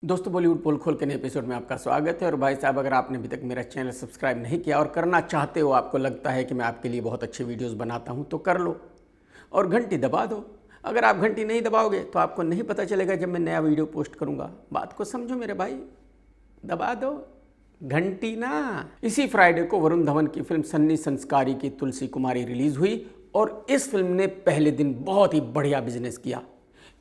दोस्तों बॉलीवुड पोल खोल के नए एपिसोड में आपका स्वागत है। और भाई साहब, अगर आपने अभी तक मेरा चैनल सब्सक्राइब नहीं किया और करना चाहते हो, आपको लगता है कि मैं आपके लिए बहुत अच्छे वीडियोस बनाता हूं, तो कर लो और घंटी दबा दो। अगर आप घंटी नहीं दबाओगे तो आपको नहीं पता चलेगा जब मैं नया वीडियो पोस्ट करूँगा। बात को समझो मेरे भाई, दबा दो घंटी ना। इसी फ्राइडे को वरुण धवन की फिल्म सन्नी संस्कारी की तुलसी कुमारी रिलीज़ हुई और इस फिल्म ने पहले दिन बहुत ही बढ़िया बिजनेस किया।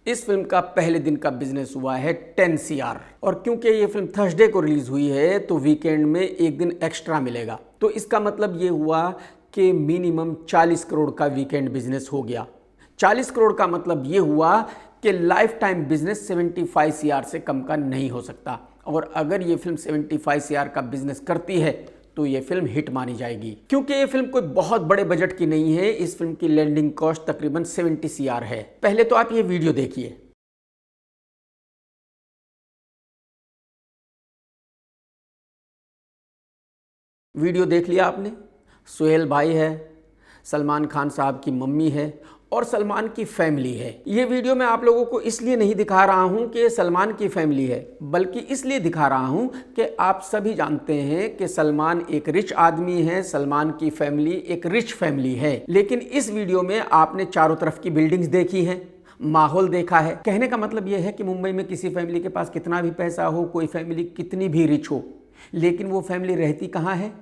इस फिल्म का पहले दिन का बिजनेस हुआ है 10 CR। और क्योंकि ये फिल्म थर्सडे को रिलीज हुई है तो वीकेंड में एक दिन एक्स्ट्रा मिलेगा, तो इसका मतलब ये हुआ कि मिनिमम 40 करोड़ का वीकेंड बिजनेस हो गया। 40 करोड़ का मतलब ये हुआ कि लाइफ टाइम बिजनेस 75 CR से कम का नहीं हो सकता। और अगर ये फिल्म 75 CR का बिजनेस करती है तो ये फिल्म हिट मानी जाएगी, क्योंकि ये फिल्म कोई बहुत बड़े बजट की नहीं है। इस फिल्म की लैंडिंग कॉस्ट तकरीबन 70 CR है। पहले तो आप ये वीडियो देखिए। वीडियो देख लिया आपने? सोहेल भाई है, सलमान खान साहब की मम्मी है और सलमान की फैमिली है। ये वीडियो मैं आप लोगों को इसलिए नहीं दिखा रहा हूं कि सलमान की फैमिली है, बल्कि इसलिए दिखा रहा हूं कि आप सभी जानते हैं कि सलमान एक रिच आदमी है, सलमान की फैमिली एक रिच फैमिली है। लेकिन इस वीडियो में आपने चारों तरफ की बिल्डिंग्स देखी हैं, माहौल देखा है। कहने का मतलब यह है कि मुंबई में किसी फैमिली के पास कितना भी पैसा हो, कोई फैमिली कितनी भी रिच हो, लेकिन वो फैमिली रहती कहाँ है?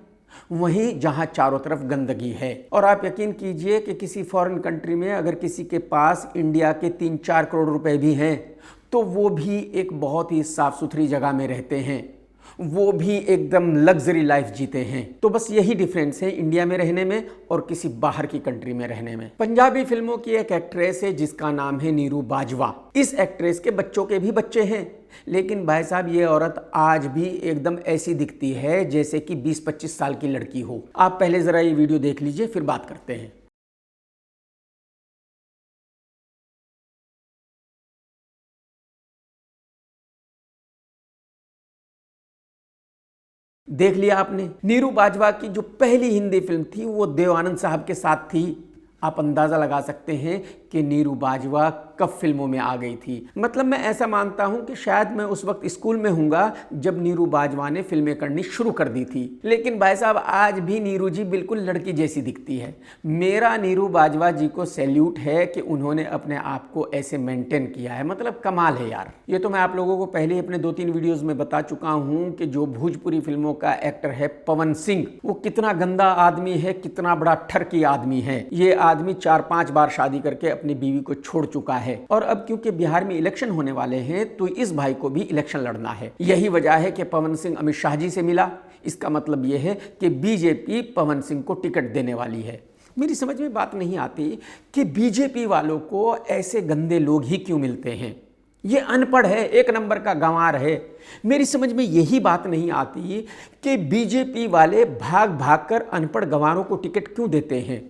वहीं जहां चारों तरफ गंदगी है। और आप यकीन कीजिए कि किसी फॉरेन कंट्री में अगर किसी के पास इंडिया के 3-4 करोड़ रुपए भी हैं तो वो भी एक बहुत ही साफ सुथरी जगह में रहते हैं, वो भी एकदम लग्जरी लाइफ जीते हैं। तो बस यही डिफरेंस है इंडिया में रहने में और किसी बाहर की कंट्री में रहने में। पंजाबी फिल्मों की एक एक्ट्रेस है जिसका नाम है नीरू बाजवा। इस एक्ट्रेस के बच्चों के भी बच्चे हैं, लेकिन भाई साहब ये औरत आज भी एकदम ऐसी दिखती है जैसे कि 20-25 साल की लड़की हो। आप पहले जरा ये वीडियो देख लीजिए, फिर बात करते हैं। देख लिया आपने? नीरू बाजवा की जो पहली हिंदी फिल्म थी वो देव आनंद साहब के साथ थी। आप अंदाज़ा लगा सकते हैं कि नीरू बाजवा कब फिल्मों में आ गई थी। मतलब मैं ऐसा मानता हूं कि शायद मैं उस वक्त स्कूल में हूँगा जब नीरू बाजवा ने फिल्में करनी शुरू कर दी थी। लेकिन भाई साहब आज भी नीरू जी बिल्कुल लड़की जैसी दिखती है। मेरा नीरू बाजवा जी को सैल्यूट है कि उन्होंने अपने आप को ऐसे मेंटेन किया है। मतलब कमाल है यार। ये तो मैं आप लोगों को पहले ही अपने 2-3 वीडियोज में बता चुका हूँ कि जो भोजपुरी फिल्मों का एक्टर है पवन सिंह, वो कितना गंदा आदमी है, कितना बड़ा ठरकी आदमी है। ये आदमी 4-5 बार शादी करके अपनी बीवी को छोड़ चुका है। और अब क्योंकि बिहार में इलेक्शन होने वाले हैं तो इस भाई को भी इलेक्शन लड़ना है। यही वजह है कि पवन सिंह अमित शाह जी से मिला। इसका मतलब यह है कि बीजेपी पवन सिंह को टिकट देने वाली है। मेरी समझ में बात नहीं आती कि बीजेपी वालों को ऐसे गंदे लोग ही क्यों मिलते हैं। ये अनपढ़ है, एक नंबर का गंवार है। मेरी समझ में यही बात नहीं आती कि बीजेपी वाले भाग भाग कर अनपढ़ गंवारों को टिकट क्यों देते हैं।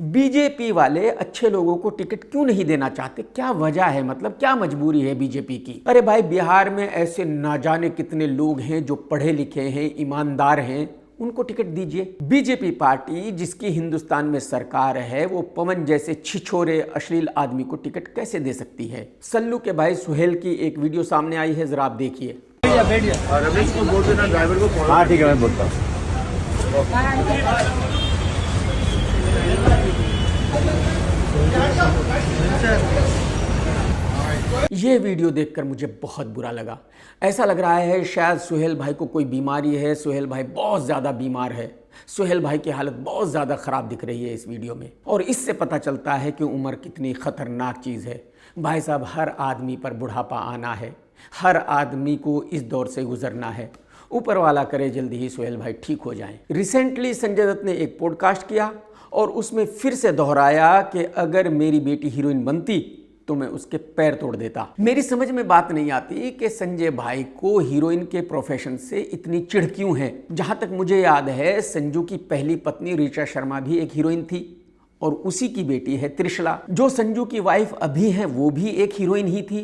बीजेपी वाले अच्छे लोगों को टिकट क्यों नहीं देना चाहते? क्या वजह है? मतलब क्या मजबूरी है बीजेपी की? अरे भाई, बिहार में ऐसे ना जाने कितने लोग हैं जो पढ़े लिखे हैं, ईमानदार हैं, उनको टिकट दीजिए। बीजेपी पार्टी जिसकी हिंदुस्तान में सरकार है, वो पवन जैसे छिछोरे अश्लील आदमी को टिकट कैसे दे सकती है? सल्लू के भाई सुहेल की एक वीडियो सामने आई है, जरा आप देखिए। रमेश को बोल देना ड्राइवर को। हाँ ठीक है, मैं बोलता हूँ। ये वीडियो देखकर मुझे बहुत बुरा लगा। ऐसा लग रहा है शायद सुहेल भाई को कोई बीमारी है, सुहेल भाई बहुत ज़्यादा बीमार है, सुहेल भाई की हालत बहुत ज़्यादा ख़राब दिख रही है इस वीडियो में। और इससे पता चलता है कि उम्र कितनी ख़तरनाक चीज़ है। भाई साहब, हर आदमी पर बुढ़ापा आना है, हर आदमी को इस दौर से गुजरना है। ऊपर वाला करे जल्दी ही सुहेल भाई ठीक हो जाएं। रिसेंटली संजय दत्त ने एक पॉडकास्ट किया और उसमें फिर से दोहराया कि अगर मेरी बेटी हीरोइन बनती तो मैं उसके पैर तोड़ देता। मेरी समझ में बात नहीं आती कि संजय भाई को हीरोइन के प्रोफेशन से इतनी चिढ़ क्यों है। जहां तक मुझे याद है, संजू की पहली पत्नी ऋचा शर्मा भी एक हीरोइन थी और उसी की बेटी है त्रिशला। जो संजू की वाइफ अभी है वो भी एक हीरोइन ही थी।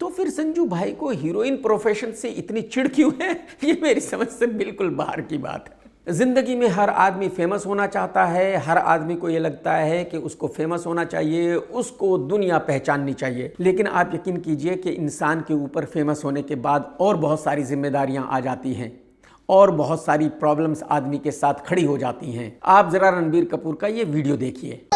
तो फिर संजू भाई को हीरोइन प्रोफेशन से इतनी चिढ़ क्यों है? ये मेरी समझ से बिल्कुल बाहर की बात है। जिंदगी में हर आदमी फेमस होना चाहता है, हर आदमी को ये लगता है कि उसको फेमस होना चाहिए, उसको दुनिया पहचाननी चाहिए। लेकिन आप यकीन कीजिए कि इंसान के ऊपर फेमस होने के बाद और बहुत सारी जिम्मेदारियां आ जाती हैं और बहुत सारी प्रॉब्लम्स आदमी के साथ खड़ी हो जाती हैं। आप जरा रणबीर कपूर का ये वीडियो देखिए।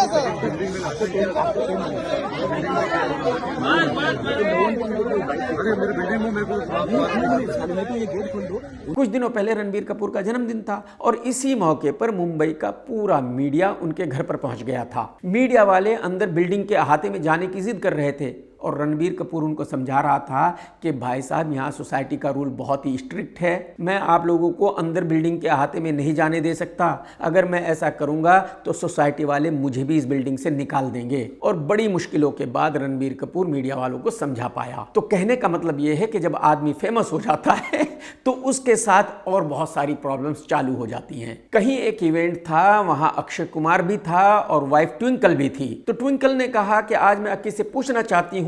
कुछ दिनों पहले रणबीर कपूर का जन्मदिन था और इसी मौके पर मुंबई का पूरा मीडिया उनके घर पर पहुंच गया था। मीडिया वाले अंदर बिल्डिंग के अहाते में जाने की जिद कर रहे थे और रणबीर कपूर उनको समझा रहा था कि भाई साहब, यहाँ सोसाइटी का रूल बहुत ही स्ट्रिक्ट है, मैं आप लोगों को अंदर बिल्डिंग के अहाते में नहीं जाने दे सकता। अगर मैं ऐसा करूंगा तो सोसाइटी वाले मुझे भी इस बिल्डिंग से निकाल देंगे। और बड़ी मुश्किलों के बाद रणबीर कपूर मीडिया वालों को समझा पाया। तो कहने का मतलब यह है कि जब आदमी फेमस हो जाता है तो उसके साथ और बहुत सारी प्रॉब्लम्स चालू हो जाती हैं। कहीं एक इवेंट था, वहां अक्षय कुमार भी था और वाइफ ट्विंकल भी थी। तो ट्विंकल ने कहा कि आज मैं अक्की से पूछना चाहती हूं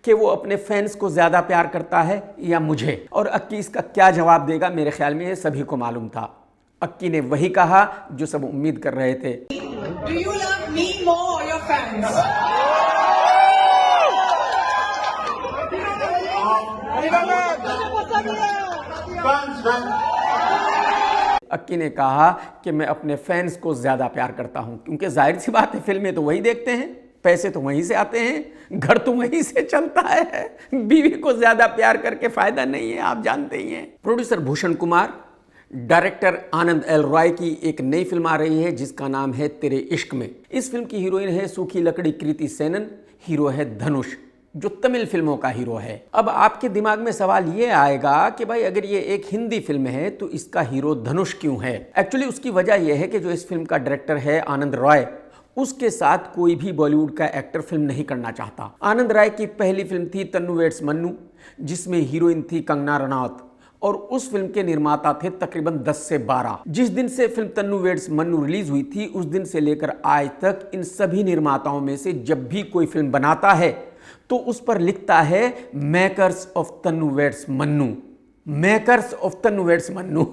कि वो अपने फैंस को ज्यादा प्यार करता है या मुझे। और अक्की इसका क्या जवाब देगा, मेरे ख्याल में ये सभी को मालूम था। अक्की ने वही कहा जो सब उम्मीद कर रहे थे। Do you love me more or your fans? अक्की ने कहा कि मैं अपने फैंस को ज्यादा प्यार करता हूं, क्योंकि जाहिर सी बात है, फिल्में तो वही देखते हैं, पैसे तो वहीं से आते हैं, घर तो वहीं से चलता है, बीवी को ज्यादा प्यार करके फायदा नहीं है, आप जानते ही हैं। प्रोड्यूसर भूषण कुमार, डायरेक्टर आनंद एल रॉय की एक नई फिल्म आ रही है जिसका नाम है तेरे इश्क में। इस फिल्म की हीरोइन है सूखी लकड़ी कृति सेनन, हीरो है धनुष जो तमिल फिल्मों का हीरो है। अब आपके दिमाग में सवाल ये आएगा कि भाई अगर ये एक हिंदी फिल्म है तो इसका हीरो धनुष क्यों है। एक्चुअली उसकी वजह यह है कि जो इस फिल्म का डायरेक्टर है आनंद रॉय, उसके साथ कोई भी बॉलीवुड का एक्टर फिल्म नहीं करना चाहता। आनंद रॉय की पहली फिल्म थी तन्नू वेड्स मन्नू, जिसमें हीरोइन थी कंगना रनौत और उस फिल्म के निर्माता थे तकरीबन 10 से 12। जिस दिन से film Tanu weds Manu release हुई थी उस दिन से लेकर आज तक इन सभी निर्माताओं में से जब भी कोई फिल्म बनाता है तो उस पर लिखता है makers of Tanu weds Manu, makers of Tanu weds Manu.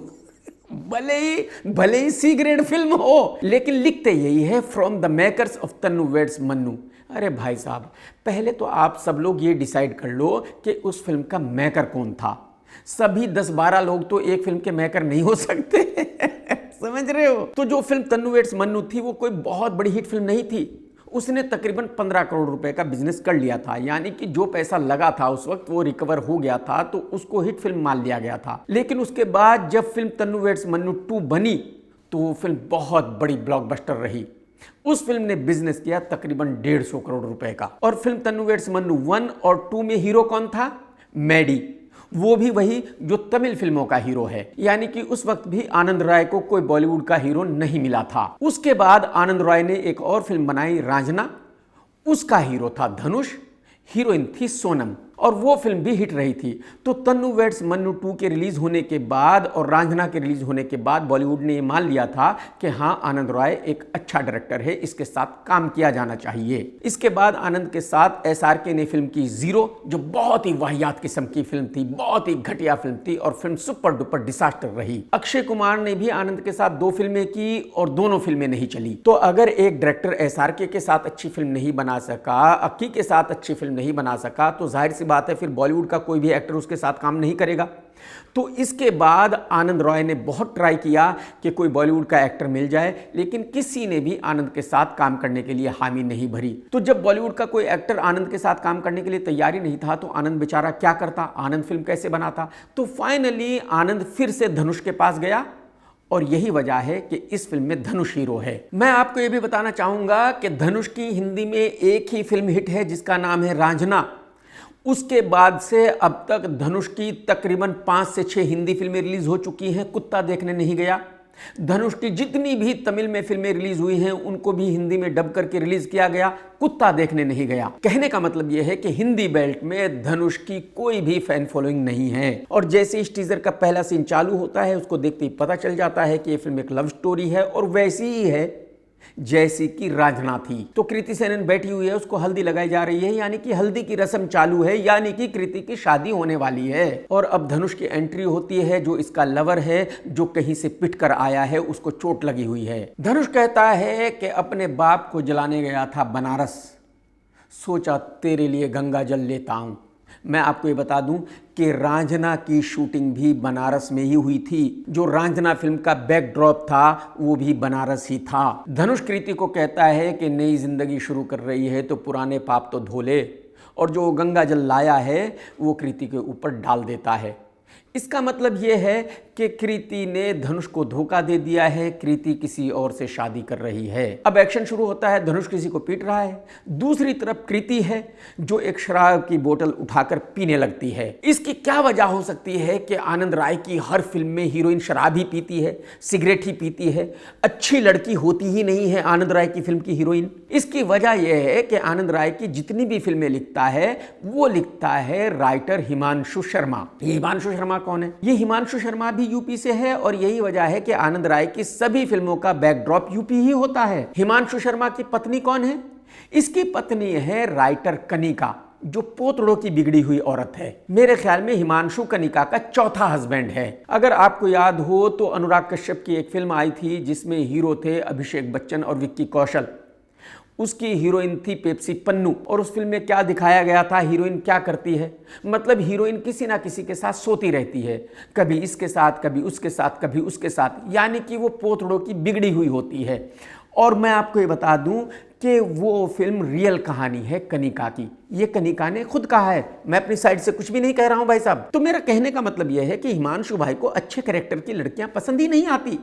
भले ही सी ग्रेड फिल्म हो, लेकिन लिखते यही है from the makers of Tanu weds Manu. अरे भाई साहब, पहले तो आप सब लोग ये डिसाइड कर लो कि उस फिल्म का मेकर कौन था। सभी 10-12 लोग तो एक फिल्म के मेकर नहीं हो सकते। समझ रहे हो। तो जो फिल्म तन्नू वेड्स मन्नू थी वो कोई बहुत बड़ी हिट फिल्म नहीं थी। उसने तकरीबन 15 करोड़ रुपए का बिजनेस कर लिया था, यानी कि जो पैसा लगा था उस वक्त वो रिकवर हो गया था, तो उसको हिट फिल्म मान लिया गया था। लेकिन उसके बाद जब फिल्म तन्नू वेड्स मन्नू 2 बनी तो वो फिल्म बहुत बड़ी ब्लॉकबस्टर रही। उस फिल्म ने बिजनेस किया तकरीबन 150 करोड़ रुपए का। और फिल्म तन्नू वेड्स मन्नू 1 और 2 में हीरो कौन था? मैडी, वो भी वही जो तमिल फिल्मों का हीरो है। यानी कि उस वक्त भी आनंद रॉय को कोई बॉलीवुड का हीरो नहीं मिला था। उसके बाद आनंद रॉय ने एक और फिल्म बनाई रांझना, उसका हीरो था धनुष, हीरोइन थी सोनम, और वो फिल्म भी हिट रही थी। तो तन्नू वेड्स मन्नू 2 के रिलीज होने के बाद और रांझना के रिलीज होने के बाद बॉलीवुड ने ये मान लिया था कि हाँ, आनंद रॉय एक अच्छा डायरेक्टर है, इसके साथ काम किया जाना चाहिए। इसके बाद आनंद के साथ SRK ने फिल्म की जीरो, जो बहुत ही वाहियात किस्म की फिल्म थी, बहुत ही घटिया फिल्म थी और फिल्म सुपर डुपर डिसास्टर रही। अक्षय कुमार ने भी आनंद के साथ 2 फिल्में की और दोनों फिल्में नहीं चली। तो अगर एक डायरेक्टर SRK के साथ अच्छी फिल्म नहीं बना सका, अक्की के साथ अच्छी फिल्म नहीं बना सका, तो जाहिर सी बात है फिर बॉलीवुड का कोई भी एक्टर उसके साथ काम नहीं करेगा। तो इसके बाद आनंद रॉय ने बहुत ट्राई किया कि कोई बॉलीवुड का एक्टर मिल जाए, लेकिन किसी ने भी आनंद के साथ काम करने के लिए हामी नहीं भरी। तो जब बॉलीवुड का कोई एक्टर आनंद के साथ काम करने के लिए तैयार ही नहीं था तो आनंद बेचारा क्या करता, आनंद फिल्म कैसे बनाता। तो फाइनली आनंद फिर से धनुष के पास गया और यही वजह है कि इस फिल्म में धनुष हीरो है। मैं आपको यह भी बताना चाहूंगा कि धनुष की हिंदी में एक ही फिल्म हिट है जिसका नाम है रांझना। उसके बाद से अब तक धनुष की तकरीबन 5 से 6 हिंदी फिल्में रिलीज हो चुकी हैं। कुत्ता देखने नहीं गया। धनुष की जितनी भी तमिल में फिल्में रिलीज हुई हैं उनको भी हिंदी में डब करके रिलीज किया गया, कुत्ता देखने नहीं गया। कहने का मतलब यह है कि हिंदी बेल्ट में धनुष की कोई भी फैन फॉलोइंग नहीं है। और जैसे इस टीजर का पहला सीन चालू होता है उसको देखते ही पता चल जाता है कि यह फिल्म एक लव स्टोरी है और वैसी ही है जैसे कि रांझना थी। तो कृति सेनन बैठी हुई है, उसको हल्दी लगाई जा रही है, यानी कि हल्दी की रस्म चालू है, यानी कि कृति की शादी होने वाली है। और अब धनुष की एंट्री होती है, जो इसका लवर है, जो कहीं से पिट कर आया है, उसको चोट लगी हुई है। धनुष कहता है कि अपने बाप को जलाने गया था बनारस, सोचा तेरे लिए गंगा जल लेता हूं। मैं आपको ये बता दूं कि रांझना की शूटिंग भी बनारस में ही हुई थी। जो रांझना फिल्म का बैकड्रॉप था वो भी बनारस ही था। धनुष कृति को कहता है कि नई जिंदगी शुरू कर रही है तो पुराने पाप तो धो ले, और जो गंगा जल लाया है वो कृति के ऊपर डाल देता है। इसका मतलब ये है कि कृति ने धनुष को धोखा दे दिया है, कृति किसी और से शादी कर रही है। अब एक्शन शुरू होता है, धनुष किसी को पीट रहा है, दूसरी तरफ कृति है जो एक शराब की बोतल उठाकर पीने लगती है। इसकी क्या वजह हो सकती है कि आनंद राय की हर फिल्म में हीरोइन शराब ही पीती है, सिगरेट ही पीती है, अच्छी लड़की होती ही नहीं है आनंद राय की फिल्म की हीरोइन। इसकी वजह यह है कि आनंद राय की जितनी भी फिल्में लिखता है वो लिखता है राइटर हिमांशु शर्मा। हिमांशु शर्मा कौन है? ये हिमांशु शर्मा भी यूपी से है, और यही वजह है कि आनंद राय की सभी फिल्मों का बैकड्रॉप यूपी ही होता है। हिमांशु शर्मा की पत्नी कौन है? इसकी पत्नी है राइटर कनिका, जो पोतड़ों की बिगड़ी हुई औरत है। मेरे ख्याल में हिमांशु कनिका का चौथा हस्बैंड है। अगर आपको याद हो तो अनुराग कश्यप की एक फिल्म आई थी जिसमें हीरो थे अभिषेक बच्चन और विक्की कौशल। उसकी हीरोइन थी पेप्सी पन्नू, और उस फिल्म में क्या दिखाया गया था, हीरोइन क्या करती है, मतलब हीरोइन किसी ना किसी के साथ सोती रहती है, कभी इसके साथ, कभी उसके साथ, कभी उसके साथ, यानी कि वो पोतड़ों की बिगड़ी हुई होती है। और मैं आपको ये बता दूं कि वो फिल्म रियल कहानी है कनिका की। ये कनिका ने खुद कहा है, मैं अपनी साइड से कुछ भी नहीं कह रहा हूं भाई साहब। तो मेरा कहने का मतलब यह है कि हिमांशु भाई को अच्छे कैरेक्टर की लड़कियां पसंद ही नहीं आती।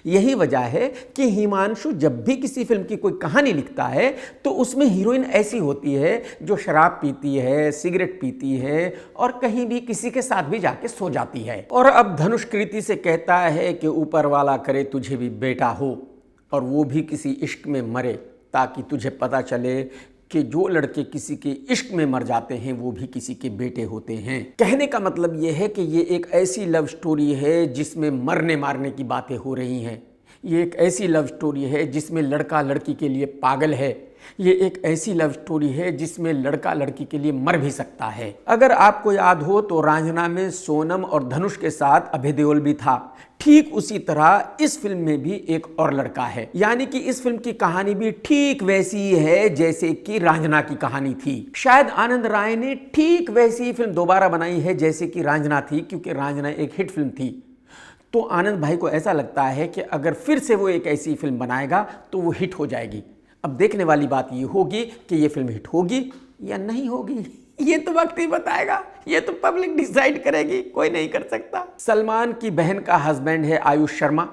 यही वजह है कि हिमांशु जब भी किसी फिल्म की कोई कहानी लिखता है तो उसमें हीरोइन ऐसी होती है जो शराब पीती है, सिगरेट पीती है, और कहीं भी किसी के साथ भी जाके सो जाती है। और अब धनुष कृति से कहता है कि ऊपर वाला करे तुझे भी बेटा हो, और वो भी किसी इश्क में मरे, ताकि तुझे पता चले कि जो लड़के किसी के इश्क में मर जाते हैं वो भी किसी के बेटे होते हैं। कहने का मतलब ये है कि ये एक ऐसी लव स्टोरी है जिसमें मरने मारने की बातें हो रही हैं। ये एक ऐसी लव स्टोरी है जिसमें लड़का लड़की के लिए पागल है। ये एक ऐसी लव स्टोरी है जिसमें लड़का लड़की के लिए मर भी सकता है। अगर आपको याद हो तो रांझना में सोनम और धनुष के साथ अभय देओल भी था। ठीक उसी तरह इस फिल्म में भी एक और लड़का है, यानी कि इस फिल्म की कहानी भी ठीक वैसी है जैसे कि रांझना की कहानी थी। शायद आनंद राय ने ठीक वैसी ही फिल्म दोबारा बनाई है जैसे कि रांझना थी, क्योंकि रांझना एक हिट फिल्म थी। तो आनंद भाई को ऐसा लगता है कि अगर फिर से वो एक ऐसी फिल्म बनाएगा तो वो हिट हो जाएगी। अब देखने वाली बात ये होगी कि ये फिल्म हिट होगी या नहीं होगी, ये तो वक्त ही बताएगा, ये तो पब्लिक डिसाइड करेगी, कोई नहीं कर सकता। सलमान की बहन का हस्बैंड है आयुष शर्मा,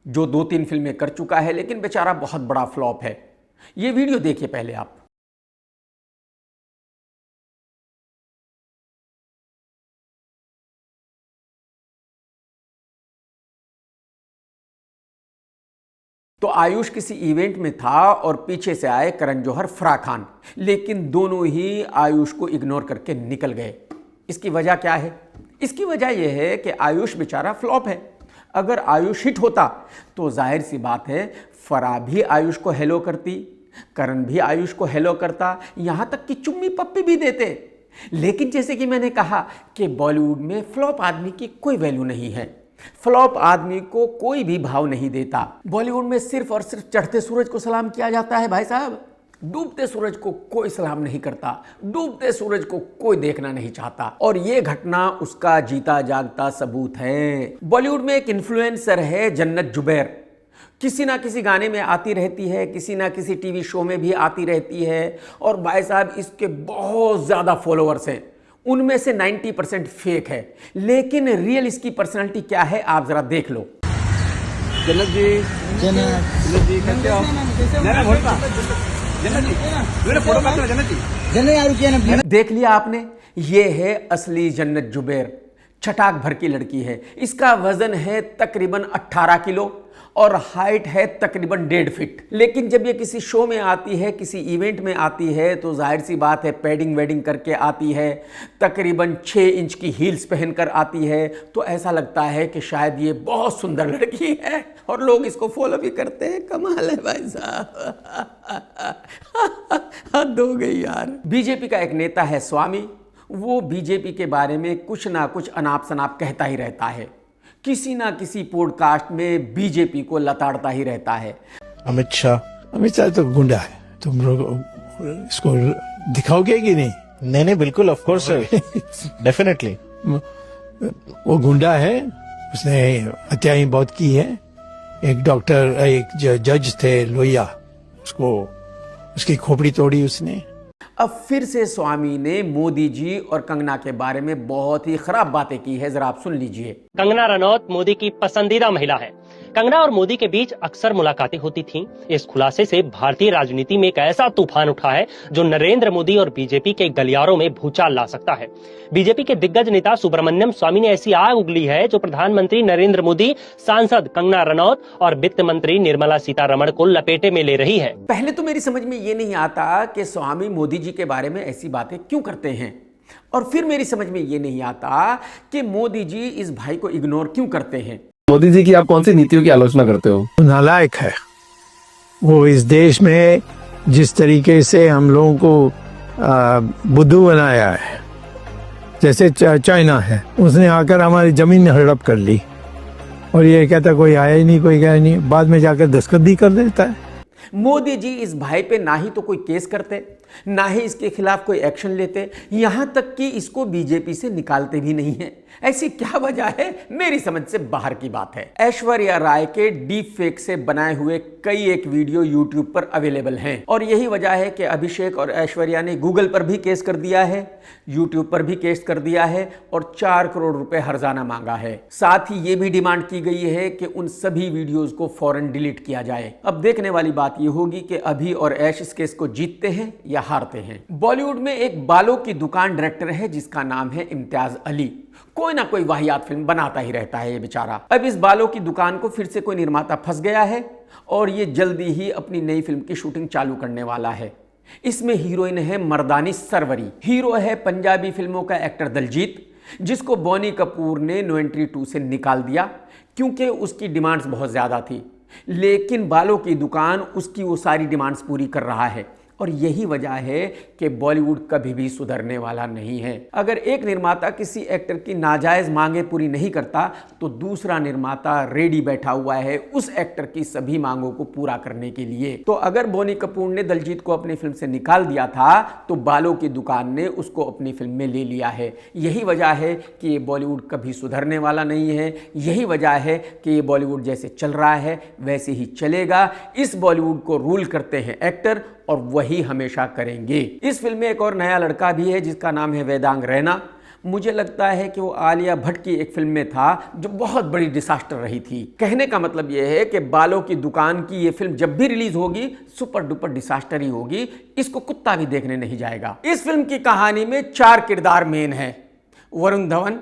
जो 2-3 फिल्में कर चुका है, लेकिन बेचारा बहुत बड़ा फ्लॉप है। ये वीडियो देखिए पहले आप। तो आयुष किसी इवेंट में था और पीछे से आए करण जौहर, फराह खान, लेकिन दोनों ही आयुष को इग्नोर करके निकल गए। इसकी वजह क्या है? इसकी वजह यह है कि आयुष बेचारा फ्लॉप है। अगर आयुष हिट होता तो जाहिर सी बात है फराह भी आयुष को हेलो करती, करण भी आयुष को हेलो करता, यहां तक कि चुम्मी पप्पी भी देते। लेकिन जैसे कि मैंने कहा कि बॉलीवुड में फ्लॉप आदमी की कोई वैल्यू नहीं है, फ्लॉप आदमी को कोई भी भाव नहीं देता। बॉलीवुड में सिर्फ और सिर्फ चढ़ते सूरज को सलाम किया जाता है भाई साहब, डूबते सूरज को कोई सलाम नहीं करता, डूबते सूरज को कोई देखना नहीं चाहता। और ये घटना उसका जीता जागता सबूत है। बॉलीवुड में एक इन्फ्लुएंसर है जन्नत जुबैर, किसी ना किसी गाने में आती रहती है, किसी ना किसी टीवी शो में भी आती रहती है, और भाई साहब इसके बहुत ज़्यादा फॉलोअर्स हैं। उनमें से 90% फेक है, लेकिन रियल इसकी पर्सनालिटी क्या है आप जरा देख लो। जन्नत जी, जन्नत जी कैसे हो? जन्नत जी, मेरा फोटो काट लो जन्नत जी। देख लिया आपने, ये है असली जन्नत जुबैर, छटाक भर की लड़की है। इसका वजन है तकरीबन 18 किलो और हाइट है तकरीबन 1.5 फीट। लेकिन जब ये किसी शो में आती है, किसी इवेंट में आती है, तो जाहिर सी बात है पैडिंग वेडिंग करके आती है, तकरीबन 6 इंच की हील्स पहनकर आती है, तो ऐसा लगता है कि शायद ये बहुत सुंदर लड़की है और लोग इसको फॉलो भी करते हैं। कमाल है भाई साहब, हद हो गई यार। बीजेपी का एक नेता है स्वामी, वो बीजेपी के बारे में कुछ ना कुछ अनाप शनाप कहता ही रहता है, किसी ना किसी पॉडकास्ट में बीजेपी को लताड़ता ही रहता है। अमित शाह तो गुंडा है, तुम लोग इसको दिखाओगे कि नहीं? नहीं बिल्कुल, ऑफ कोर्स डेफिनेटली। वो गुंडा है, उसने हत्याएं बहुत की है। एक डॉक्टर, एक जज थे लोहिया, उसको उसकी खोपड़ी तोड़ी उसने। अब फिर से स्वामी ने मोदी जी और कंगना के बारे में बहुत ही खराब बातें की है, जरा आप सुन लीजिए। कंगना रनौत मोदी की पसंदीदा महिला है। कंगना और मोदी के बीच अक्सर मुलाकातें होती थीं। इस खुलासे से भारतीय राजनीति में एक ऐसा तूफान उठा है जो नरेंद्र मोदी और बीजेपी के गलियारों में भूचाल ला सकता है। बीजेपी के दिग्गज नेता सुब्रमण्यम स्वामी ने ऐसी आग उगली है जो प्रधानमंत्री नरेंद्र मोदी, सांसद कंगना रनौत और वित्त मंत्री निर्मला सीतारमण को लपेटे में ले रही है। पहले तो मेरी समझ में ये नहीं आता कि स्वामी मोदी जी के बारे में ऐसी बातें क्यों करते हैं, और फिर मेरी समझ में ये नहीं आता कि मोदी जी इस भाई को इग्नोर क्यों करते हैं। मोदी जी की आप कौन सी नीतियों की आलोचना करते हो? नालायक है वो। इस देश में जिस तरीके से हम लोगों को बुद्धू बनाया है, जैसे चाइना है, उसने आकर हमारी जमीन हड़प कर ली और ये कहता कोई आया ही नहीं, कोई गया नहीं, बाद में जाकर दस्तखत भी कर देता है। मोदी जी इस भाई पे ना ही तो कोई केस करते, ना ही इसके खिलाफ कोई एक्शन लेते, यहां तक कि इसको बीजेपी से निकालते भी नहीं है। ऐसी क्या वजह है, मेरी समझ से बाहर की बात है। ऐश्वर्या राय के डीप फेक से बनाए हुए कई एक वीडियो यूट्यूब पर अवेलेबल हैं, और यही वजह है कि अभिषेक और ऐश्वर्या ने गूगल पर भी केस कर दिया है, यूट्यूब पर भी केस कर दिया है और 4 करोड़ रुपए हर्जाना मांगा है। साथ ही यह भी डिमांड की गई है कि उन सभी वीडियोज को फौरन डिलीट किया जाए। अब देखने वाली बात यह होगी कि अभी और ऐश इस केस को जीतते हैं या हारते हैं। बॉलीवुड में एक बालों की दुकान डायरेक्टर है जिसका नाम है इम्तियाज अली। कोई ना कोई वाहियात फिल्म बनाता ही रहता है ये बेचारा। अब इस बालों की दुकान को फिर से कोई निर्माता फंस गया है और ये जल्दी ही अपनी नई फिल्म की शूटिंग चालू करने वाला है। इसमें हीरोइन है मर्दानी सरवरी, हीरो है पंजाबी फिल्मों का एक्टर दलजीत, जिसको बॉनी कपूर ने नो एंट्री 2 से निकाल दिया क्योंकि उसकी डिमांड्स बहुत ज्यादा थी। लेकिन बालों की दुकान उसकी वो सारी डिमांड्स पूरी कर रहा है, और यही वजह है कि बॉलीवुड कभी भी सुधरने वाला नहीं है। अगर एक निर्माता किसी एक्टर की नाजायज मांगे पूरी नहीं करता तो दूसरा निर्माता रेडी बैठा हुआ है उस एक्टर की सभी मांगों को पूरा करने के लिए। तो अगर बॉनी कपूर ने दलजीत को अपनी फिल्म से निकाल दिया था तो बालों की दुकान ने उसको अपनी फिल्म में ले लिया है। यही वजह है कि ये बॉलीवुड कभी सुधरने वाला नहीं है। यही वजह है कि ये बॉलीवुड जैसे चल रहा है वैसे ही चलेगा। इस बॉलीवुड को रूल करते हैं एक्टर और वही हमेशा करेंगे। इस फिल्म में एक और नया लड़का भी है जिसका नाम है वेदांग रैना। मुझे लगता है कि वो आलिया भट्ट की एक फिल्म में था जो बहुत बड़ी डिसास्टर रही थी। कहने का मतलब यह है कि बालों की दुकान की ये फिल्म जब भी रिलीज होगी सुपर डुपर डिसास्टर ही होगी, इसको कुत्ता भी देखने नहीं जाएगा। इस फिल्म की कहानी में 4 किरदार मेन हैं, वरुण धवन,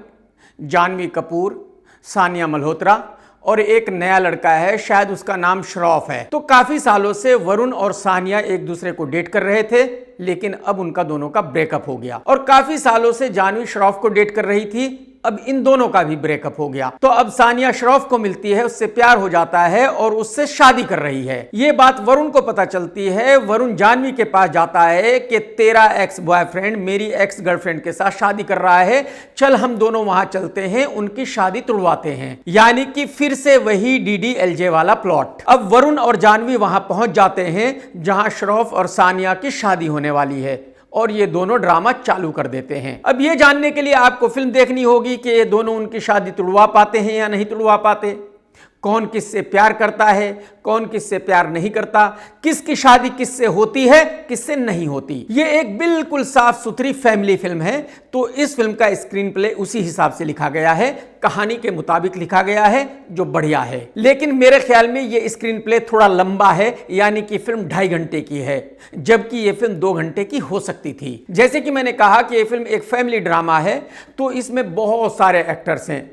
जानवी कपूर, सानिया मल्होत्रा और एक नया लड़का है, शायद उसका नाम श्रॉफ है। तो काफी सालों से वरुण और सानिया एक दूसरे को डेट कर रहे थे, लेकिन अब उनका दोनों का ब्रेकअप हो गया। और काफी सालों से जानवी श्रॉफ को डेट कर रही थी, अब इन दोनों का भी ब्रेकअप हो गया। तो अब सानिया श्रॉफ को मिलती है, उससे प्यार हो जाता है और उससे शादी कर रही है। ये बात वरुण को पता चलती है। वरुण जानवी के पास जाता है कि तेरा एक्स बॉयफ्रेंड मेरी एक्स गर्लफ्रेंड के साथ शादी कर रहा है, चल हम दोनों वहां चलते हैं, उनकी शादी तुड़वाते हैं। यानी कि फिर से वही DDLJ वाला प्लॉट। अब वरुण और जानवी वहां पहुंच जाते हैं जहां श्रॉफ और सानिया की शादी होने वाली है और ये दोनों ड्रामा चालू कर देते हैं। अब ये जानने के लिए आपको फिल्म देखनी होगी कि ये दोनों उनकी शादी तुड़वा पाते हैं या नहीं तुड़वा पाते, कौन किससे प्यार करता है, कौन किससे प्यार नहीं करता, किसकी शादी किससे होती है, किससे नहीं होती। ये एक बिल्कुल साफ सुथरी फैमिली फिल्म है। तो इस फिल्म का स्क्रीन प्ले उसी हिसाब से लिखा गया है, कहानी के मुताबिक लिखा गया है, जो बढ़िया है। लेकिन मेरे ख्याल में ये स्क्रीन प्ले थोड़ा लंबा है, यानी कि फिल्म 2.5 घंटे की है, जबकि ये फिल्म 2 घंटे की हो सकती थी। जैसे कि मैंने कहा कि ये फिल्म एक फैमिली ड्रामा है, तो इसमें बहुत सारे एक्टर्स हैं।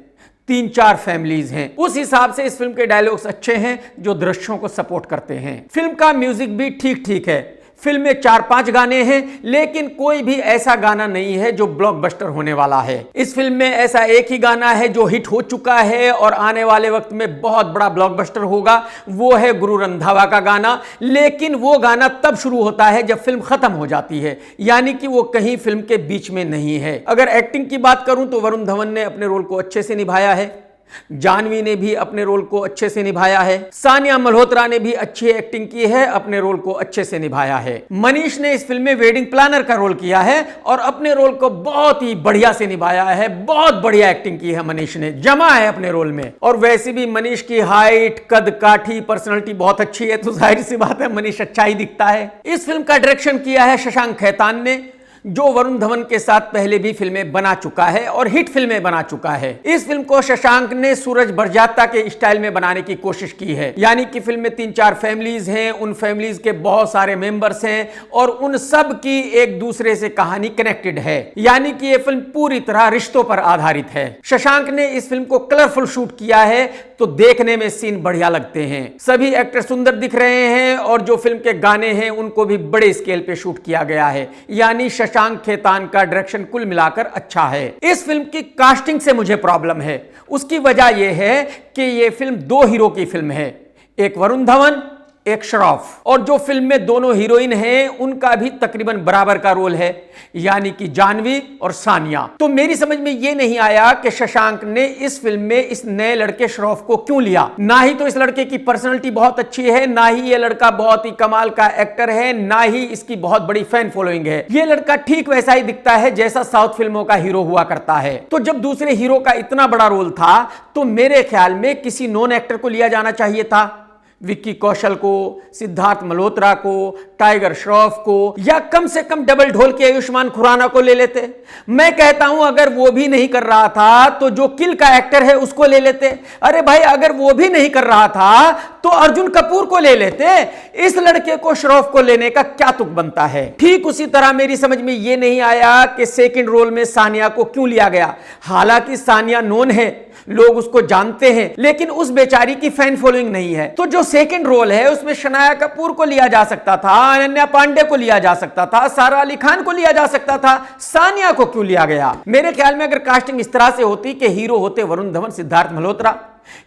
3-4 फैमिलीज हैं। उस हिसाब से इस फिल्म के डायलॉग्स अच्छे हैं जो दृश्यों को सपोर्ट करते हैं। फिल्म का म्यूजिक भी ठीक ठीक है। फिल्म में 4-5 गाने हैं, लेकिन कोई भी ऐसा गाना नहीं है जो ब्लॉकबस्टर होने वाला है। इस फिल्म में ऐसा एक ही गाना है जो हिट हो चुका है और आने वाले वक्त में बहुत बड़ा ब्लॉकबस्टर होगा, वो है गुरु रंधावा का गाना। लेकिन वो गाना तब शुरू होता है जब फिल्म खत्म हो जाती है, यानी कि वो कहीं फिल्म के बीच में नहीं है। अगर एक्टिंग की बात करूं तो वरुण धवन ने अपने रोल को अच्छे से निभाया है, जानवी ने भी अपने रोल को अच्छे से निभाया है, सानिया मल्होत्रा ने भी अच्छी एक्टिंग की है, अपने रोल को अच्छे से निभाया है। मनीष ने इस फिल्म में वेडिंग प्लानर का रोल किया है और अपने रोल को बहुत ही बढ़िया से निभाया है। बहुत बढ़िया एक्टिंग की है मनीष ने, जमा है अपने रोल में। और वैसे भी मनीष की हाइट, कद काठी, पर्सनालिटी बहुत अच्छी है, तो जाहिर सी बात है मनीष अच्छा ही दिखता है। इस फिल्म का डायरेक्शन किया है शशांक खेतान ने, जो वरुण धवन के साथ पहले भी फिल्में बना चुका है और हिट फिल्में बना चुका है। इस फिल्म को शशांक ने सूरज बरजात्ता के स्टाइल में बनाने की कोशिश की है, यानी कि फिल्म में 3-4 फैमिलीज हैं, उन फैमिलीज के बहुत सारे मेंबर्स हैं और उन सब की एक दूसरे से कहानी कनेक्टेड है, यानी कि यह फिल्म पूरी तरह रिश्तों पर आधारित है। शशांक ने इस फिल्म को कलरफुल शूट किया है, तो देखने में सीन बढ़िया लगते हैं। सभी एक्टर सुंदर दिख रहे हैं और जो फिल्म के गाने हैं उनको भी बड़े स्केल पे शूट किया गया है, यानी शशांक खेतान का डायरेक्शन कुल मिलाकर अच्छा है। इस फिल्म की कास्टिंग से मुझे प्रॉब्लम है। उसकी वजह यह है कि यह फिल्म 2 हीरो की फिल्म है, एक वरुण धवन, एक श्रॉफ, और जो फिल्म में दोनों हीरोइन हैं उनका भी तकरीबन बराबर का रोल है, यानी कि जानवी और सानिया। तो मेरी समझ में यह नहीं आया कि शशांक ने इस फिल्म में इस नए लड़के श्रॉफ को क्यों लिया। ना ही तो इस लड़के की पर्सनालिटी बहुत अच्छी है, ना ही यह लड़का बहुत ही कमाल का एक्टर है, ना ही इसकी बहुत बड़ी फैन फॉलोइंग है। यह लड़का ठीक वैसा ही दिखता है जैसा साउथ फिल्मों का हीरो हुआ करता है। तो जब दूसरे हीरो का इतना बड़ा रोल था तो मेरे ख्याल में किसी नॉन एक्टर को लिया जाना चाहिए था, विक्की कौशल को, सिद्धार्थ मल्होत्रा को, टाइगर श्रॉफ को, या कम से कम डबल ढोल के आयुष्मान खुराना को ले लेते। मैं कहता हूं अगर वो भी नहीं कर रहा था तो जो किल का एक्टर है उसको ले लेते। अरे भाई अगर वो भी नहीं कर रहा था तो अर्जुन कपूर को ले लेते। इस लड़के को श्रॉफ को लेने का क्या तुक बनता है। ठीक उसी तरह मेरी समझ में ये नहीं आया कि सेकंड रोल में सानिया को क्यों लिया गया। हालांकि सानिया नोन है, लोग उसको जानते हैं, लेकिन उस बेचारी की फैन फॉलोइंग नहीं है। तो जो सेकंड रोल है उसमें शनाया कपूर को लिया जा सकता था, अनन्या पांडे को लिया जा सकता था, सारा अली खान को लिया जा सकता था, सानिया को क्यों लिया गया। मेरे ख्याल में अगर कास्टिंग इस तरह से होती कि हीरो होते वरुण धवन, सिद्धार्थ मल्होत्रा,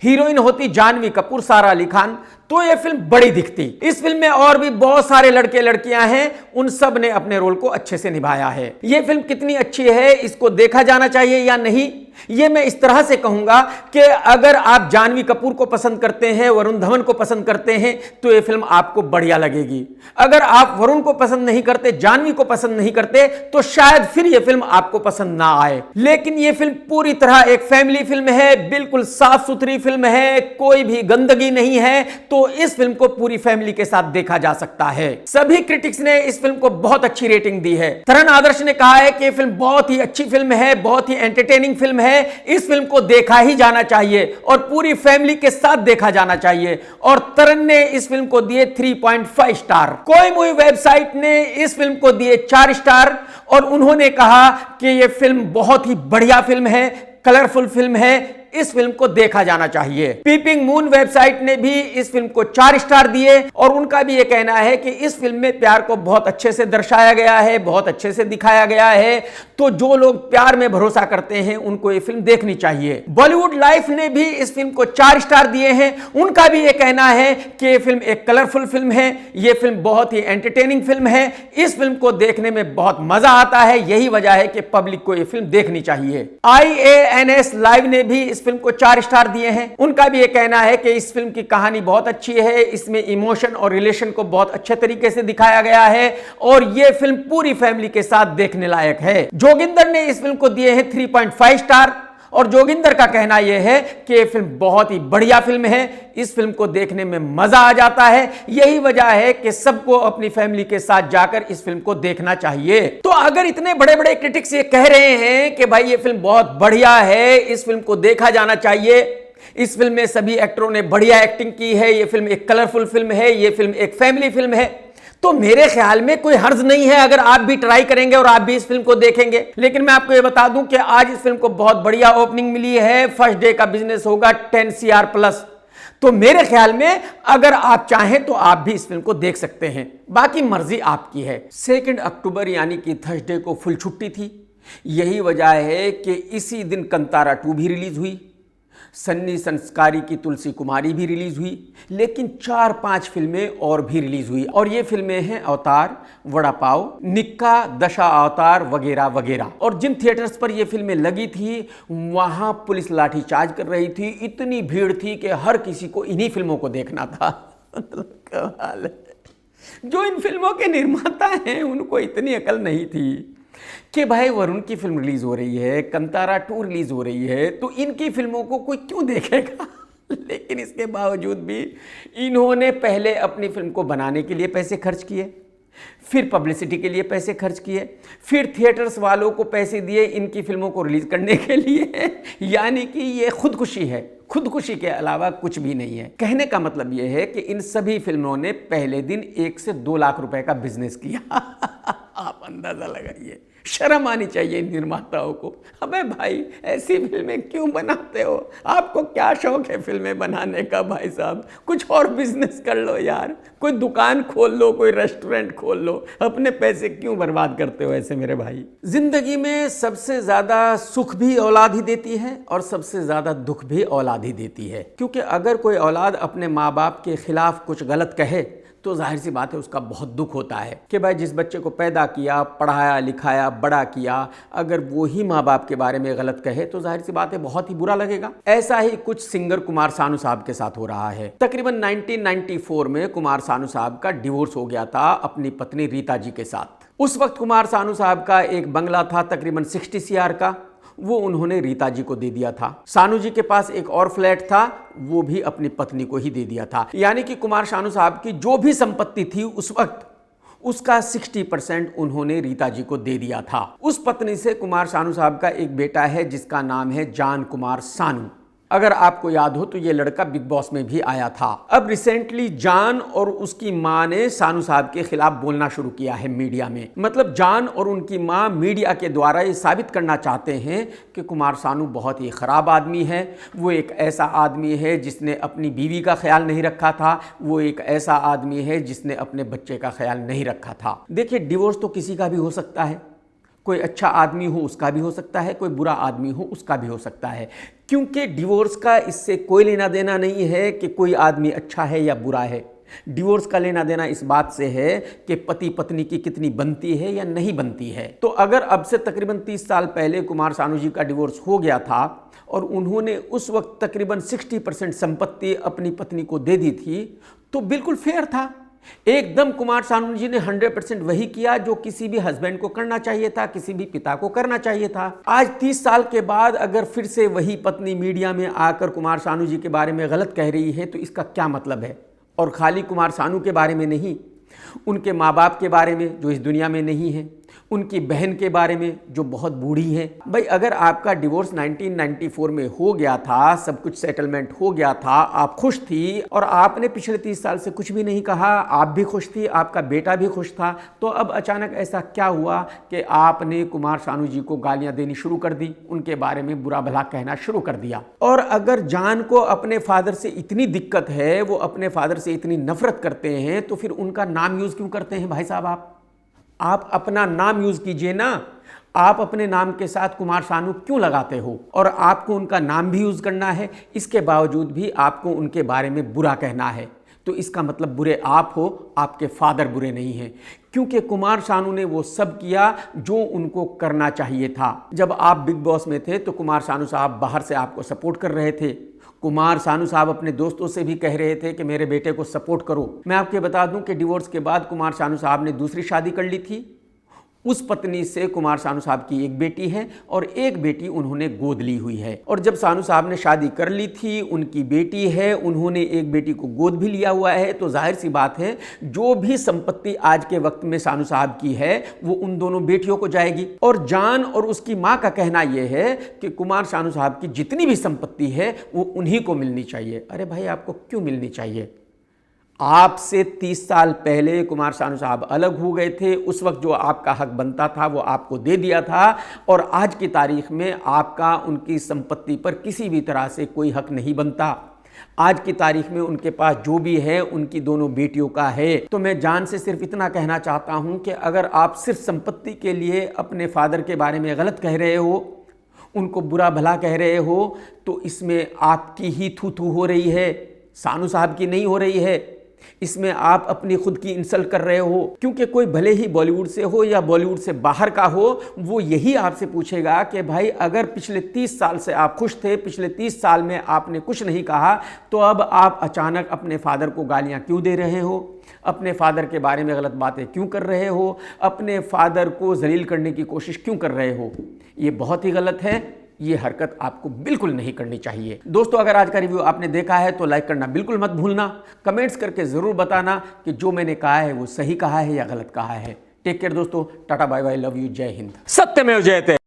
हीरोइन होती जानवी कपूर, सारा अली खान, तो यह फिल्म बड़ी दिखती। इस फिल्म में और भी बहुत सारे लड़के लड़कियां हैं, उन सब ने अपने रोल को अच्छे से निभाया है। यह फिल्म कितनी अच्छी है इसको देखा जाना चाहिए या नहीं, यह मैं इस तरह से कहूंगा कि अगर आप जानवी कपूर को पसंद करते हैं, वरुण धवन को पसंद करते हैं, तो यह फिल्म आपको बढ़िया लगेगी। अगर आप वरुण को पसंद नहीं करते, जानवी को पसंद नहीं करते, तो शायद फिर यह फिल्म आपको पसंद ना आए। लेकिन यह फिल्म पूरी तरह एक फैमिली फिल्म है, बिल्कुल साफ सुथरी फिल्म है, कोई भी गंदगी नहीं है, तो इस फिल्म को पूरी फैमिली के साथ देखा जा सकता है। सभी क्रिटिक्स ने इस फिल्म को बहुत अच्छी रेटिंग दी है। तरण आदर्श ने कहा है कि यह फिल्म बहुत ही अच्छी फिल्म है, बहुत ही एंटरटेनिंग फिल्म है, इस फिल्म को देखा ही जाना चाहिए और पूरी फैमिली के साथ देखा जाना चाहिए। और तरण ने इस फिल्म को दिए 3.5 स्टार। कोई मूवी वेबसाइट ने इस फिल्म को दिए 4 स्टार और उन्होंने कहा कि यह फिल्म बहुत ही बढ़िया फिल्म है, कलरफुल फिल्म है, इस फिल्म को देखा जाना चाहिए। पीपिंग मून वेबसाइट ने भी इस फिल्म को 4 स्टार दिए और उनका भी यह कहना है कि इस फिल्म में प्यार को बहुत अच्छे से दर्शाया गया है, बहुत अच्छे से दिखाया गया है, तो जो लोग प्यार में भरोसा करते हैं उनको यह फिल्म देखनी चाहिए। बॉलीवुड लाइफ ने भी इस फिल्म को 4 स्टार दिए हैं। उनका भी यह कहना है कि यह फिल्म एक कलरफुल फिल्म है, यह फिल्म बहुत ही एंटरटेनिंग फिल्म है, इस फिल्म को देखने में बहुत मजा आता है, यही वजह है कि पब्लिक को यह फिल्म देखनी चाहिए। IANS लाइव ने भी इस फिल्म को 4 स्टार दिए हैं। उनका भी यह कहना है कि इस फिल्म की कहानी बहुत अच्छी है, इसमें इमोशन और रिलेशन को बहुत अच्छे तरीके से दिखाया गया है और यह फिल्म पूरी फैमिली के साथ देखने लायक है। जोगिंदर ने इस फिल्म को दिए हैं 3.5 स्टार और जोगिंदर का कहना यह है कि यह फिल्म बहुत ही बढ़िया फिल्म है, इस फिल्म को देखने में मजा आ जाता है, यही वजह है कि सबको अपनी फैमिली के साथ जाकर इस फिल्म को देखना चाहिए। तो अगर इतने बड़े बड़े क्रिटिक्स ये कह रहे हैं कि भाई ये फिल्म बहुत बढ़िया है, इस फिल्म को देखा जाना चाहिए, इस फिल्म में सभी एक्टरों ने बढ़िया एक्टिंग की है, ये फिल्म एक कलरफुल फिल्म है, ये फिल्म एक फैमिली फिल्म है, तो मेरे ख्याल में कोई हर्ज नहीं है अगर आप भी ट्राई करेंगे और आप भी इस फिल्म को देखेंगे। लेकिन मैं आपको ये बता दूं कि आज इस फिल्म को बहुत बढ़िया ओपनिंग मिली है। फर्स्ट डे का बिजनेस होगा 10 CR प्लस। तो मेरे ख्याल में अगर आप चाहें तो आप भी इस फिल्म को देख सकते हैं, बाकी मर्जी आपकी है। 2 अक्टूबर यानी कि थर्सडे को फुल छुट्टी थी। यही वजह है कि इसी दिन कंतारा 2 भी रिलीज हुई, सन्नी संस्कारी की तुलसी कुमारी भी रिलीज हुई, लेकिन 4-5 फिल्में और भी रिलीज हुई। और ये फिल्में हैं अवतार, वड़ा पाव, निक्का, दशा अवतार वगैरह वगैरह। और जिन थिएटर्स पर ये फिल्में लगी थी वहां पुलिस लाठीचार्ज कर रही थी। इतनी भीड़ थी कि हर किसी को इन्हीं फिल्मों को देखना था। कमाल है। जो इन फिल्मों के निर्माता हैं उनको इतनी अकल नहीं थी कि भाई वरुण की फिल्म रिलीज हो रही है, कंतारा 2 रिलीज हो रही है, तो इनकी फिल्मों को कोई क्यों देखेगा। लेकिन इसके बावजूद भी इन्होंने पहले अपनी फिल्म को बनाने के लिए पैसे खर्च किए, फिर पब्लिसिटी के लिए पैसे खर्च किए, फिर थिएटर्स वालों को पैसे दिए इनकी फिल्मों को रिलीज करने के लिए। यानी कि ये खुदकुशी है, खुदकुशी के अलावा कुछ भी नहीं है। कहने का मतलब यह है कि इन सभी फिल्मों ने पहले दिन 1 से 2 लाख रुपए का बिजनेस किया। आप अंदाजा लगाइए, शर्म आनी चाहिए इन निर्माताओं को। अबे भाई ऐसी फिल्में क्यों बनाते हो? आपको क्या शौक है फिल्में बनाने का भाई साहब? कुछ और बिजनेस कर लो यार, कोई दुकान खोल लो, कोई रेस्टोरेंट खोल लो। अपने पैसे क्यों बर्बाद करते हो ऐसे मेरे भाई? जिंदगी में सबसे ज्यादा सुख भी औलाद ही देती है और सबसे ज्यादा दुख भी औलाद ही देती है। क्योंकि अगर कोई औलाद अपने माँ बाप के खिलाफ कुछ गलत कहे तो जाहिर सी बात है उसका बहुत दुख होता है कि भाई जिस बच्चे को पैदा किया, पढ़ाया लिखाया, बड़ा किया, अगर वो ही माँ बाप के बारे में गलत कहे तो जाहिर सी बात है बहुत ही बुरा लगेगा। ऐसा ही कुछ सिंगर कुमार सानू साहब के साथ हो रहा है। तकरीबन 1994 में कुमार सानू साहब का डिवोर्स हो गया था अपनी पत्नी रीता जी के साथ। उस वक्त कुमार सानू साहब का एक बंगला था तकरीबन 60 CR का, वो उन्होंने रीता जी को दे दिया था। सानू जी के पास एक और फ्लैट था, वो भी अपनी पत्नी को ही दे दिया था। यानी कि कुमार सानू साहब की जो भी संपत्ति थी उस वक्त उसका 60% उन्होंने रीता जी को दे दिया था। उस पत्नी से कुमार सानू साहब का एक बेटा है जिसका नाम है जान कुमार सानू। अगर आपको याद हो तो ये लड़का बिग बॉस में भी आया था। अब रिसेंटली जान और उसकी मां ने सानू साहब के खिलाफ बोलना शुरू किया है मीडिया में। मतलब जान और उनकी मां मीडिया के द्वारा ये साबित करना चाहते हैं कि कुमार सानू बहुत ही खराब आदमी है। वो एक ऐसा आदमी है जिसने अपनी बीवी का ख्याल नहीं रखा था। वो एक ऐसा आदमी है जिसने अपने बच्चे का ख्याल नहीं रखा था। देखिए, डिवोर्स तो किसी का भी हो सकता है। कोई अच्छा आदमी हो उसका भी हो सकता है, कोई बुरा आदमी हो उसका भी हो सकता है। क्योंकि डिवोर्स का इससे कोई लेना देना नहीं है कि कोई आदमी अच्छा है या बुरा है। डिवोर्स का लेना देना इस बात से है कि पति पत्नी की कितनी बनती है या नहीं बनती है। तो अगर अब से तकरीबन 30 साल पहले कुमार सानू जी का डिवोर्स हो गया था और उन्होंने उस वक्त तकरीबन 60% संपत्ति अपनी पत्नी को दे दी थी तो बिल्कुल फेयर था। एकदम कुमार सानू जी ने 100% वही किया जो किसी भी हस्बैंड को करना चाहिए था, किसी भी पिता को करना चाहिए था। आज 30 साल के बाद अगर फिर से वही पत्नी मीडिया में आकर कुमार सानू जी के बारे में गलत कह रही है तो इसका क्या मतलब है? और खाली कुमार सानू के बारे में नहीं, उनके माँ बाप के बारे में जो इस दुनिया में नहीं है, उनकी बहन के बारे में जो बहुत बूढ़ी है। भाई अगर आपका डिवोर्स 1994 में हो गया था, सब कुछ सेटलमेंट हो गया था, आप खुश थी और आपने पिछले 30 साल से कुछ भी नहीं कहा, आप भी खुश थी, आपका बेटा भी खुश था, तो अब अचानक ऐसा क्या हुआ कि आपने कुमार सानू जी को गालियां देनी शुरू कर दी, उनके बारे में बुरा भला कहना शुरू कर दिया? और अगर जान को अपने फादर से इतनी दिक्कत है, वो अपने फादर से इतनी नफरत करते हैं, तो फिर उनका नाम यूज क्यों करते हैं भाई साहब? आप अपना नाम यूज कीजिए ना। आप अपने नाम के साथ कुमार सानू क्यों लगाते हो? और आपको उनका नाम भी यूज करना है, इसके बावजूद भी आपको उनके बारे में बुरा कहना है। तो इसका मतलब बुरे आप हो, आपके फादर बुरे नहीं हैं। क्योंकि कुमार सानू ने वो सब किया जो उनको करना चाहिए था। जब आप बिग बॉस में थे तो कुमार सानू साहब बाहर से आपको सपोर्ट कर रहे थे। कुमार सानू साहब अपने दोस्तों से भी कह रहे थे कि मेरे बेटे को सपोर्ट करो। मैं आपको बता दूं कि डिवोर्स के बाद कुमार सानू साहब ने दूसरी शादी कर ली थी। उस पत्नी से कुमार सानू साहब की एक बेटी है और एक बेटी उन्होंने गोद ली हुई है। और जब सानू साहब ने शादी कर ली थी, उनकी बेटी है, उन्होंने एक बेटी को गोद भी लिया हुआ है, तो जाहिर सी बात है जो भी संपत्ति आज के वक्त में सानू साहब की है वो उन दोनों बेटियों को जाएगी। और जान और उसकी माँ का कहना यह है कि कुमार सानू साहब की जितनी भी संपत्ति है वो उन्हीं को मिलनी चाहिए। अरे भाई, आपको क्यों मिलनी चाहिए? आपसे 30 साल पहले कुमार सानू साहब अलग हो गए थे, उस वक्त जो आपका हक बनता था वो आपको दे दिया था, और आज की तारीख में आपका उनकी संपत्ति पर किसी भी तरह से कोई हक नहीं बनता। आज की तारीख में उनके पास जो भी है उनकी दोनों बेटियों का है। तो मैं जान से सिर्फ इतना कहना चाहता हूं कि अगर आप सिर्फ संपत्ति के लिए अपने फादर के बारे में गलत कह रहे हो, उनको बुरा भला कह रहे हो, तो इसमें आपकी ही थू थू हो रही है, सानू साहब की नहीं हो रही है। इसमें आप अपनी खुद की इंसल्ट कर रहे हो, क्योंकि कोई भले ही बॉलीवुड से हो या बॉलीवुड से बाहर का हो, वो यही आपसे पूछेगा कि भाई अगर पिछले 30 साल से आप खुश थे, पिछले 30 साल में आपने कुछ नहीं कहा, तो अब आप अचानक अपने फादर को गालियां क्यों दे रहे हो, अपने फादर के बारे में गलत बातें क्यों कर रहे हो, अपने फादर को जलील करने की कोशिश क्यों कर रहे हो। ये बहुत ही गलत है, ये हरकत आपको बिल्कुल नहीं करनी चाहिए। दोस्तों, अगर आज का रिव्यू आपने देखा है तो लाइक करना बिल्कुल मत भूलना, कमेंट्स करके ज़रूर बताना कि जो मैंने कहा है वो सही कहा है या गलत कहा है। टेक केयर दोस्तों, tata bye bye, love you, जय हिंद। सत्यमेव जयते।